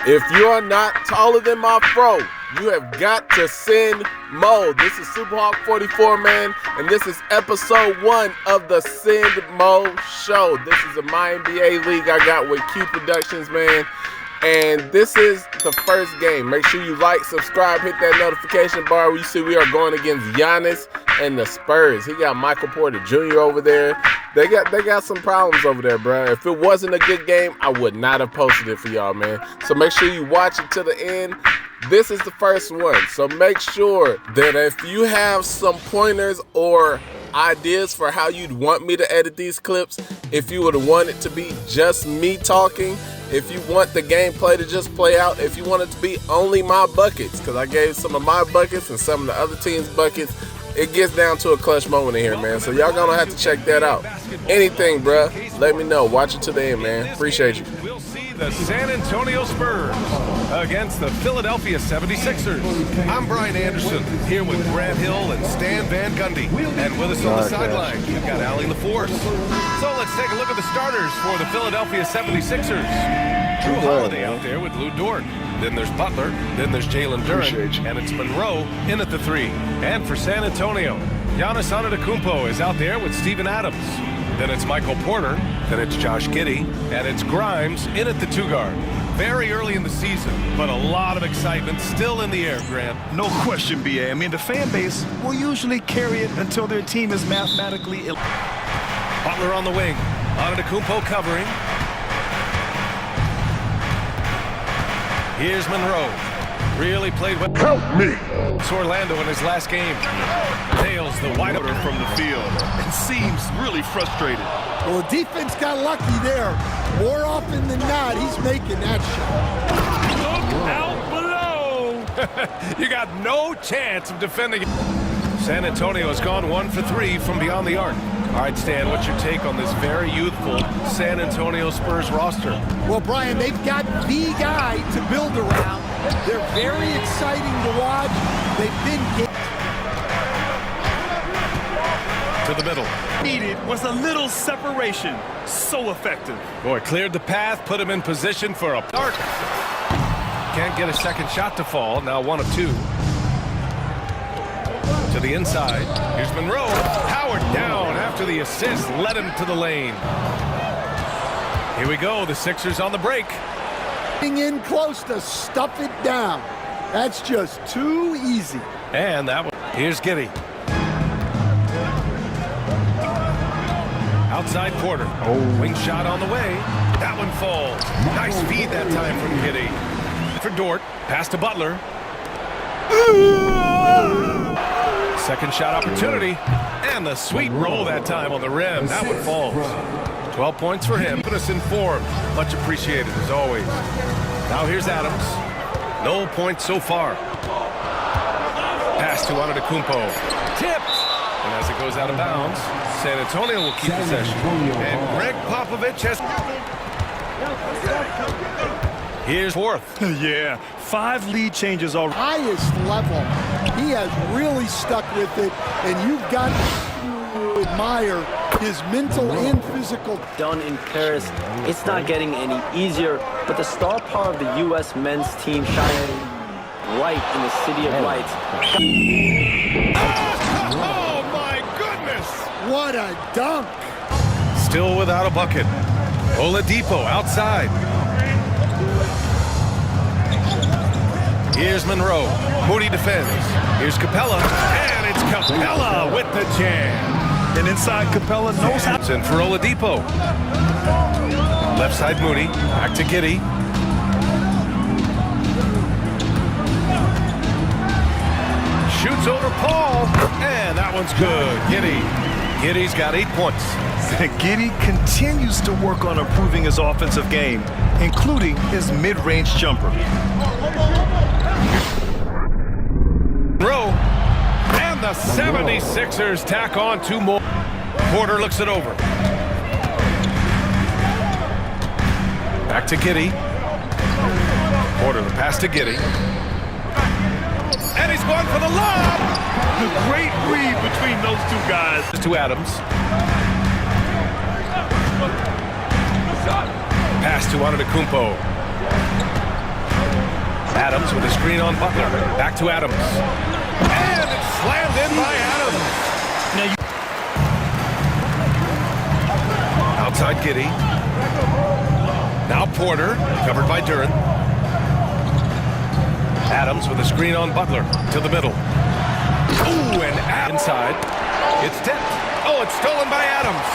If you are not taller than my bro, you have got to send Mo. This is Superhawk 44, man, and this is episode 1 of the Send Mo Show. This is a MyNBA league I got with Q Productions, man, and this is the first game. Make sure you like, subscribe, hit that notification bar where you see we are going against Giannis and the Spurs. He got Michael Porter Jr. over there. They got some problems over there, bro. If it wasn't a good game, I would not have posted it for y'all, man. So make sure you watch it to the end. This is the first one, so make sure that if you have some pointers or ideas for how you'd want me to edit these clips, if you would want it to be just me talking, if you want the gameplay to just play out, if you want it to be only my buckets, because I gave some of my buckets and some of the other team's buckets, it gets down to a clutch moment in here, man. So y'all gonna have to check that out. Anything, bruh, let me know. Watch it to the end, man. Appreciate you. We'll see the San Antonio Spurs against the Philadelphia 76ers. I'm Brian Anderson, here with Grant Hill and Stan Van Gundy. And with us on the sideline, we've got Allie LaForce. So let's take a look at the starters for the Philadelphia 76ers. Drew Holiday out there with Lou Dort. Then there's Butler. Then there's Jalen Duren. And it's Monroe in at the 3. And for San Antonio, Giannis Antetokounmpo is out there with Steven Adams. Then it's Michael Porter. Then it's Josh Giddey. And it's Grimes in at the 2 guard. Very early in the season, but a lot of excitement still in the air, Grant. No question, BA. I mean, the fan base will usually carry it until their team is mathematically ill. Butler on the wing. Antetokounmpo covering. Here's Monroe. Really played well. Help me! It's Orlando in his last game. Nails the wide opener from the field and seems really frustrated. Well, the defense got lucky there. More often than not, he's making that shot. Look out below! You got no chance of defending it. San Antonio has gone 1 for 3 from beyond the arc. All right, Stan, what's your take on this very youthful San Antonio Spurs roster? Well, Brian, they've got the guy to build around. They're very exciting to watch. They've been to the middle. Needed was a little separation. So effective. Boy, cleared the path, put him in position for a arc. Can't get a second shot to fall. Now 1 of 2. To the inside. Here's Monroe. Powered down after the assist. Led him to the lane. Here we go. The Sixers on the break. in close to stuff it down. That's just too easy. And that one. Here's Giddey. Outside Porter. Wing shot on the way. That one falls. Nice feed that time from Giddey. For Dort. Pass to Butler. Second shot opportunity. And the sweet roll that time on the rim. That one falls. 12 points for him. Put us informed. Much appreciated as always. Now here's Adams. No points so far. Pass to Antetokounmpo. Tipped. And as it goes out of bounds, San Antonio will keep possession. And Greg Popovich has... Here's fourth. Yeah, 5 lead changes already. Highest level. He has really stuck with it, and you've got to admire his mental and physical. Done in Paris, it's not getting any easier, but the star power of the U.S. men's team shining bright in the city of lights. Oh my goodness! What a dunk! Still without a bucket. Oladipo outside. Here's Monroe. Moody defends. Here's Capella. And it's Capella with the jam. And inside, Capella knows how. And for Oladipo. Left side Moody. Back to Giddey. Shoots over Paul. And that one's good. Giddey's got 8 points. Giddey continues to work on improving his offensive game, including his mid-range jumper. Rowe. And the 76ers tack on 2 more. Porter looks it over. Back to Giddey. Porter, the pass to Giddey. And he's going for the lob. The great read between those 2 guys. To Adams. Pass to Antetokounmpo. Adams with a screen on Butler. Back to Adams. And it's slammed in by Adams. Outside Giddey. Now Porter, covered by Duren. Adams with a screen on Butler to the middle. Ooh, and inside. It's tipped. Oh, it's stolen by Adams.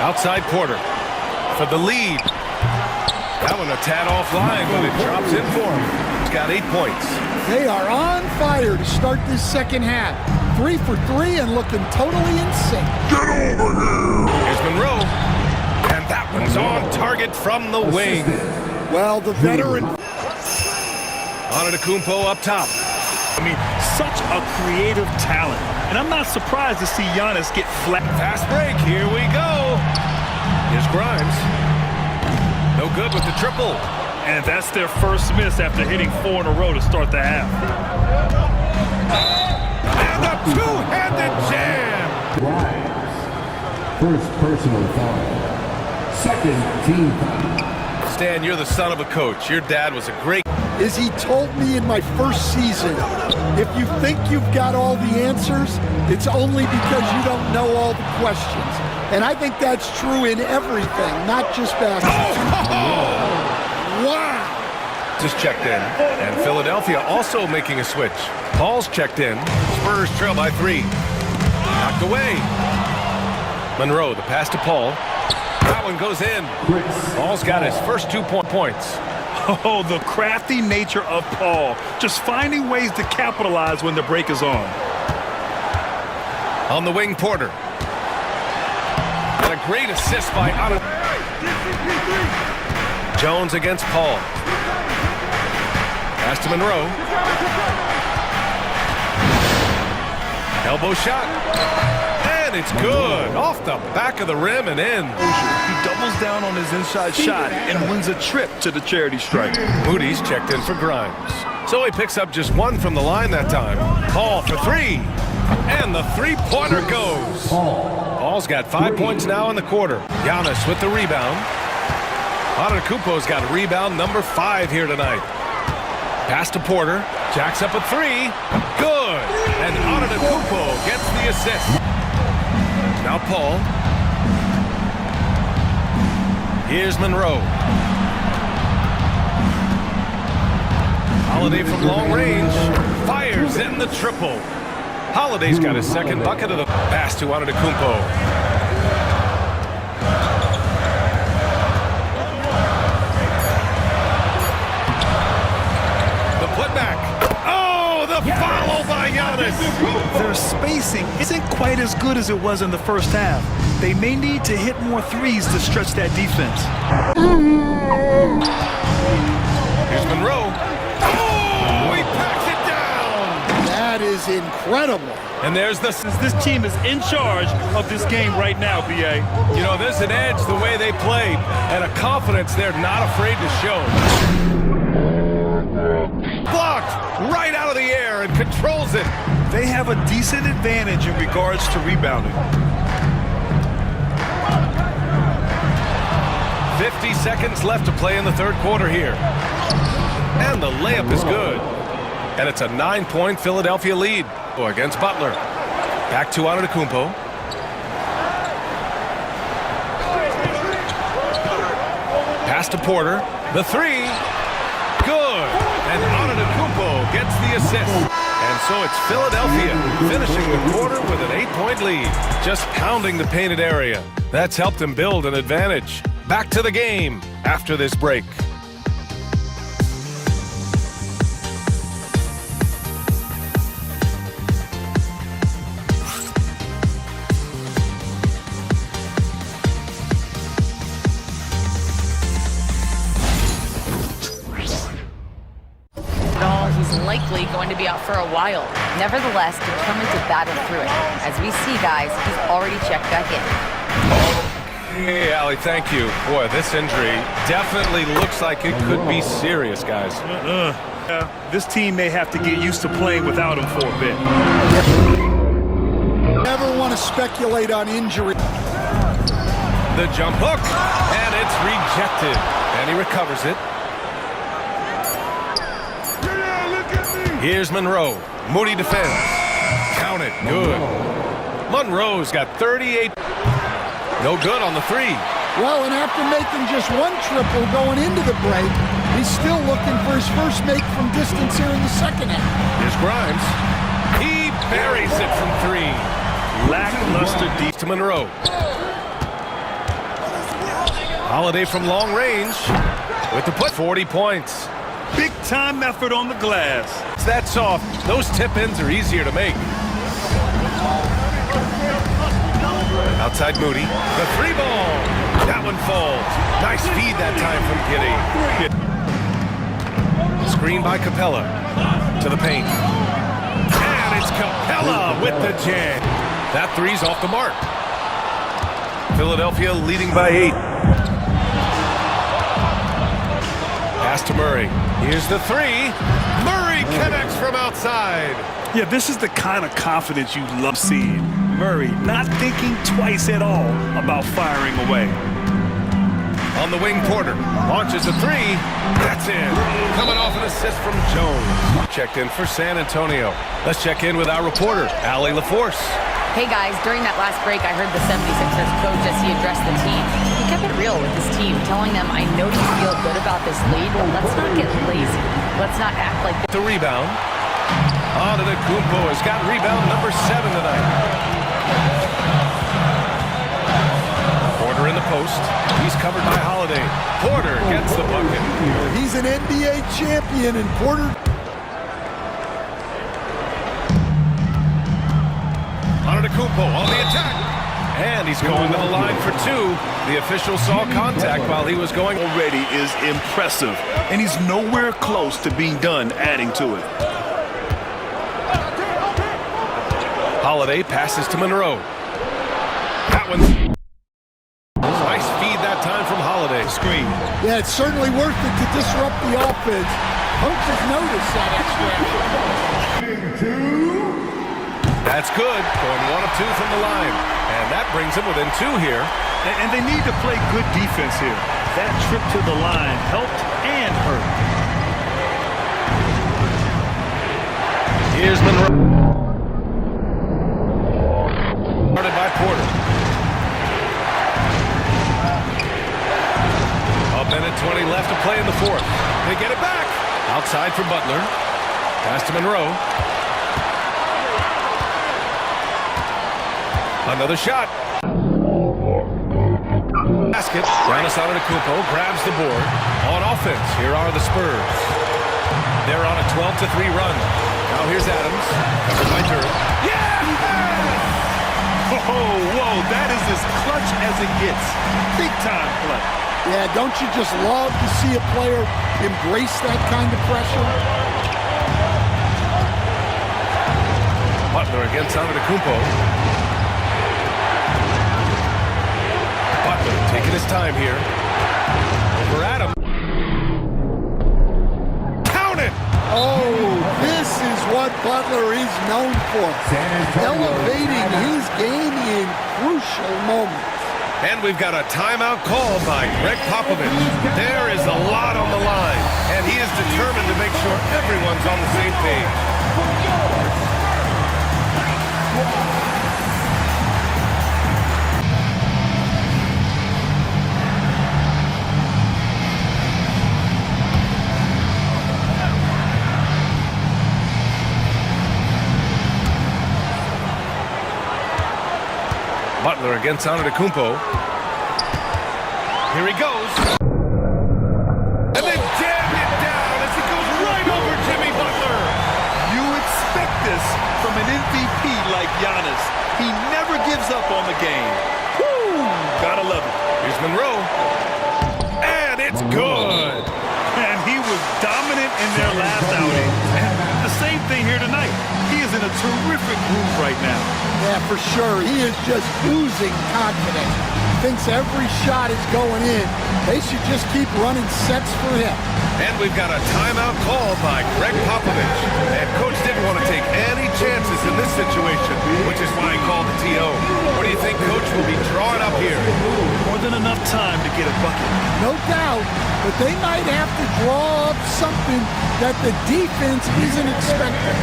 Outside Porter for the lead. That one a tad offline, but it drops in for him. He's got 8 points. They are on fire to start this second half. 3 for 3 and looking totally in sync. Get over here! Here's Monroe. And that one's on target from the wing. Well, the veteran. Antetokounmpo up top. I mean, such a creative talent. And I'm not surprised to see Giannis get flat. Fast break. Here we go. Here's Grimes. No good with the triple. And that's their first miss after hitting 4 in a row to start the half. And a two-handed jam. First personal foul. Second team foul. Stan, you're the son of a coach. Your dad was a great... As he told me in my first season, if you think you've got all the answers, it's only because you don't know all the questions. And I think that's true in everything, not just basketball. Wow! Just checked in. And Philadelphia also making a switch. Paul's checked in. Spurs trail by 3. Knocked away. Monroe, the pass to Paul. That one goes in. Paul's got his first 2 points. Oh, the crafty nature of Paul. Just finding ways to capitalize when the break is on. On the wing, Porter. And a great assist by Jones against Paul. Pass to Monroe. Elbow shot. And it's good. Off the back of the rim and in. He doubles down on his inside shot and wins a trip to the charity stripe. Moody's checked in for Grimes. So he picks up just 1 from the line that time. Paul for 3. And the three-pointer goes. Paul's got 5 points now in the quarter. Giannis with the rebound. Antetokounmpo's got rebound number 5 here tonight. Pass to Porter. Jacks up a 3. Good. And Antetokounmpo gets the assist. Now Paul. Here's Monroe. Holiday from long range. Fires in the triple. Holiday's got his second bucket of the pass to Antetokounmpo. The putback. Oh, the follow by Giannis. Their spacing isn't quite as good as it was in the first half. They may need to hit more threes to stretch that defense. Here's Monroe. Oh, he packs it down. That is incredible. And there's the... This team is in charge of this game right now, B.A. You know, there's an edge the way they played and a confidence they're not afraid to show. Blocked right out of the air and controls it. They have a decent advantage in regards to rebounding. 50 seconds left to play in the third quarter here. And the layup is good. And it's a 9-point Philadelphia lead against Butler. Back to Antetokounmpo. Pass to Porter. The 3. Good. And Antetokounmpo gets the assist. And so it's Philadelphia finishing the quarter with an 8-point lead. Just pounding the painted area. That's helped them build an advantage. Back to the game after this break. He's likely going to be out for a while. Nevertheless, determined to battle through it. As we see, guys, he's already checked back in. Hey, Allie, thank you. Boy, this injury definitely looks like it could be serious, guys. This team may have to get used to playing without him for a bit. Never want to speculate on injury. The jump hook, and it's rejected. And he recovers it. Here's Monroe. Moody defends. Count it. Good. Monroe's got 38. No good on the three. Well, and after making just one triple going into the break, he's still looking for his first make from distance here in the second half. Here's Grimes. He buries it from three. Lackluster deep to Monroe. Holiday from long range with the put. 40 points. Big time effort on the glass. It's that soft. Those tip-ins are easier to make. Outside Moody. The three ball. That one falls. Nice feed that time from Giddy. Screen by Capella. To the paint. And it's Capella with the jam. That three's off the mark. Philadelphia leading by 8. Pass to Murray. Here's the three. Murray connects from outside. Yeah, this is the kind of confidence you love seeing. Murray not thinking twice at all about firing away. On the wing, Porter launches a three. That's in. Coming off an assist from Jones. Checked in for San Antonio. Let's check in with our reporter, Allie LaForce. Hey guys, during that last break, I heard the 76ers coach as he addressed the team. He kept it real with his team, telling them, I know you feel good about this lead, but let's not get lazy. Let's not act like... The rebound. Antetokounmpo has got rebound number 7 tonight. Porter in the post. He's covered by Holiday. Porter gets the bucket. He's an NBA champion, and Porter... Antetokounmpo on the attack. And he's going to the line for 2. The official saw contact while he was going. Already is impressive, and he's nowhere close to being done adding to it. Holiday passes to Monroe. That one. Nice feed that time from Holiday. Screen. Yeah, it's certainly worth it to disrupt the offense. Coaches notice that extra effort. That's good. Going 1 of 2 from the line. And that brings him within 2 here. And they need to play good defense here. That trip to the line helped and hurt. Here's Monroe. Started by Porter. A minute 20 left to play in the 4th. They get it back. Outside for Butler. Pass to Monroe. Another shot. Basket. Giannis Antetokounmpo grabs the board. On offense, here are the Spurs. They're on a 12-3 run. Now here's Adams. Covered by Durant. Yeah! Whoa, that is as clutch as it gets. Big time play. Yeah, don't you just love to see a player embrace that kind of pressure? Butler against Antetokounmpo. Butler taking his time here. Over Adams. Count it! Oh, this is what Butler is known for. Elevating his game in crucial moments. And we've got a timeout called by Greg Popovich. There is a lot on the line, and he is determined to make sure everyone's on the same page. Butler against Antetokounmpo. Here he goes. And they jammed it down as it goes right over Jimmy Butler. You expect this from an MVP like Giannis. He never gives up on the game. Woo! Gotta love it. Here's Monroe. And it's good. And he was dominant in their last outing. And the same thing here tonight. He is in a a terrific groove right now. Yeah, for sure. He is just oozing confidence. Thinks every shot is going in. They should just keep running sets for him. And we've got a timeout called by Greg Popovich. And Coach didn't want to take any chances in this situation, which is why he called the TO. What do you think Coach will be drawing up here? More than enough time to get a bucket. No doubt, but they might have to draw up something that the defense isn't expecting.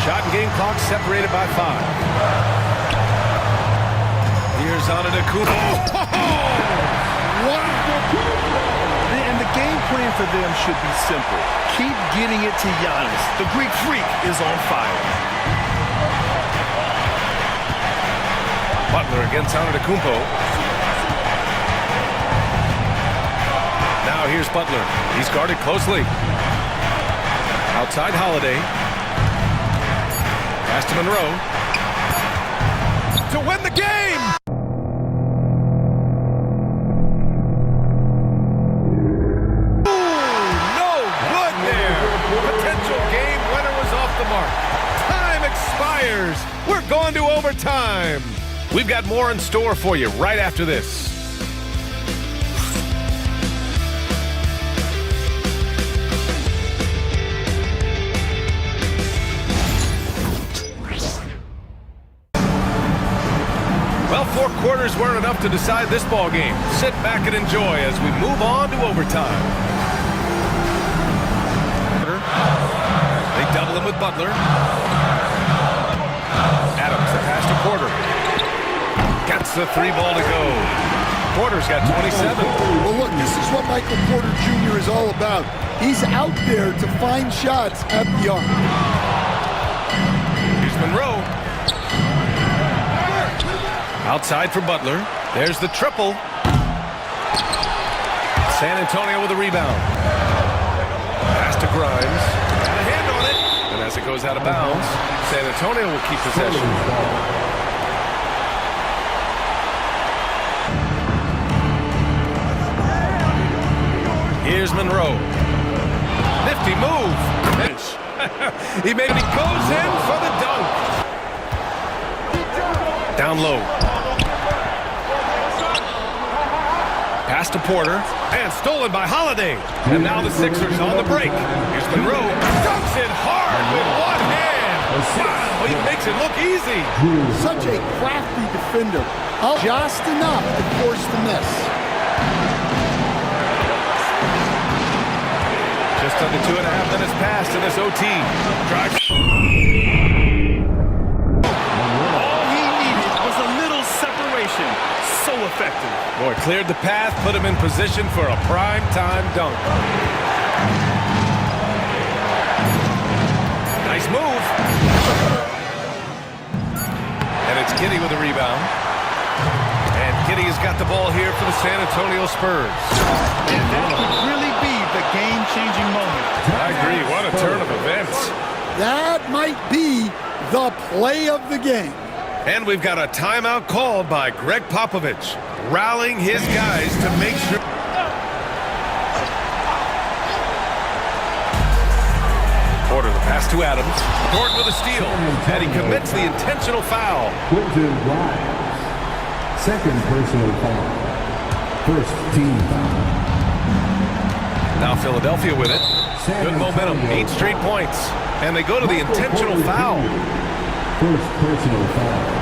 Shot and game clock separated by 5. Here's Antetokounmpo. And the game plan for them should be simple. Keep getting it to Giannis. The Greek Freak is on fire. Butler against Antetokounmpo. Now here's Butler. He's guarded closely. Outside Holiday. Pass to Monroe. To win the game! No good there. Potential game winner was off the mark. Time expires. We're going to overtime. We've got more in store for you right after this. Well, 4 quarters weren't enough to decide this ball game. Sit back and enjoy as we move on to overtime. They double him with Butler. Adams, the pass to Porter. Gets the 3 ball to go. Porter's got 27. Well, look, this is what Michael Porter Jr. is all about. He's out there to find shots at the arc. Here's Monroe. Outside for Butler. There's the triple. San Antonio with a rebound. Pass to Grimes. And a hand on it. And as it goes out of bounds, San Antonio will keep possession. Here's Monroe. Nifty move. He made it. He goes in for the dunk. Down low. Pass to Porter. And stolen by Holiday. And now the Sixers on the break. Here's Monroe. Dunks it hard with one hand. Wow, he makes it look easy. Such a crafty defender. Just enough to force the miss. Just under 2.5 minutes passed in this OT. Drive. All he needed was a little separation. So effective. Boy, cleared the path, put him in position for a prime-time dunk. Nice move. And it's Giddey with a rebound. And Giddey has got the ball here for the San Antonio Spurs. And that could really be the game-changing moment. I agree. What a turn of events. That might be the play of the game. And we've got a timeout called by Greg Popovich, rallying his guys to make sure. Porter, the pass to Adams. Gordon with a steal. And he commits the intentional foul. Second personal foul. First team foul. Now Philadelphia with it. Good momentum. 8 straight points. And they go to the intentional foul. First personal foul.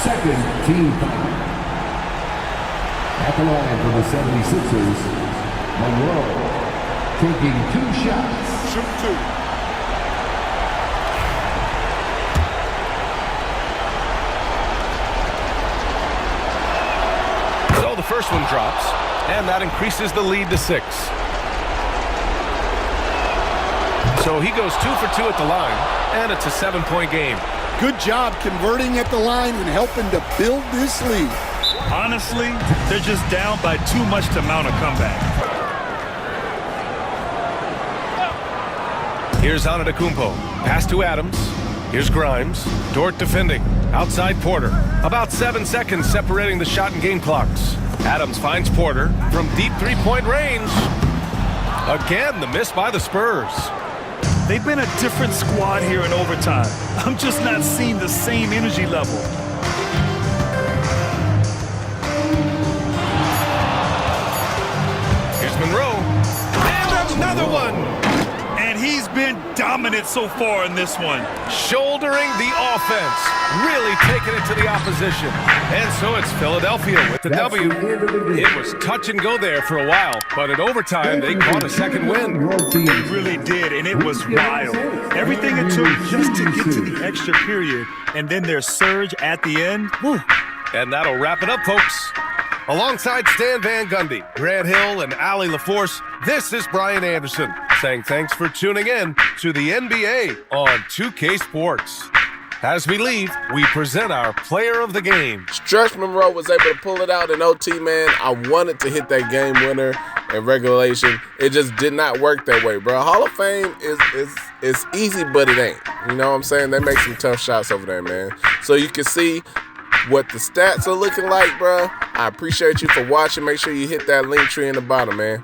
Second team foul. At the line for the 76ers, Monroe taking 2 shots. Shoot 2. So the first one drops, and that increases the lead to 6. So he goes 2 for 2 at the line, and it's a 7-point game. Good job converting at the line and helping to build this lead. Honestly, they're just down by too much to mount a comeback. Here's Antetokounmpo. Pass to Adams. Here's Grimes. Dort defending. Outside Porter. About 7 seconds separating the shot and game clocks. Adams finds Porter from deep three-point range. Again, the miss by the Spurs. They've been a different squad here in overtime. I'm just not seeing the same energy level. Here's Monroe. And another one. And he's been dominant so far in this one. Shouldering the offense. Really taking it to the opposition. And so it's Philadelphia with the W. It was touch and go there for a while, but in overtime, they caught a second win. They really did, and it was wild. Everything it took just to get to the extra period, and then their surge at the end. Whew. And that'll wrap it up, folks. Alongside Stan Van Gundy, Grant Hill, and Allie LaForce, this is Brian Anderson saying thanks for tuning in to the NBA on 2K Sports. As we leave, we present our player of the game. Stretch Monroe was able to pull it out in OT, man. I wanted to hit that game winner in regulation. It just did not work that way, bro. Hall of Fame is easy, but it ain't. You know what I'm saying? They make some tough shots over there, man. So you can see what the stats are looking like, bro. I appreciate you for watching. Make sure you hit that link tree in the bottom, man.